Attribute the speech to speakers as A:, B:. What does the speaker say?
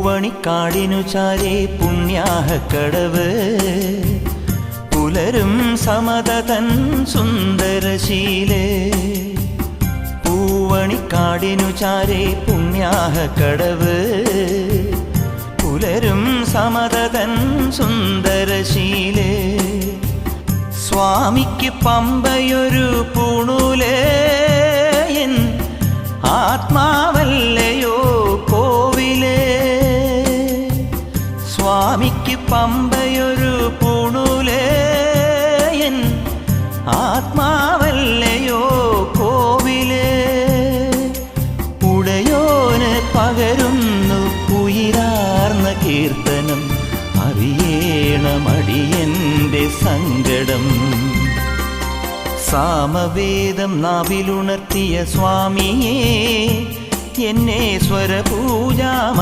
A: പൂവണിക്കാടിനു ചാരേ പുണ്യാഹക്കടവ് പുലരും സമതതൻ സുന്ദരശീലേ. പൂവണിക്കാടിനു ചാരേ പുണ്യാഹക്കടവ് പുലരും സമതതൻ സുന്ദരശീലേ. സ്വാമിക്ക് പമ്പയൊരു പൂണൂലേ, എൻ ആത്മാവല്ലയോ കോവിലേ. സ്വാമിക്ക് പമ്പയൊരു പൂണൂലേ, എൻ ആത്മാവല്ലയോ കോവിലേ. ഉടയോന് പകരുന്നു ഉയിരാർന്ന കീർത്തനം, അറിയേണമടിയന്റെ സങ്കടം. സാമവേദം നാവിലുണർത്തിയ സ്വാമിയേ, എന്നെ സ്വരപൂജാമ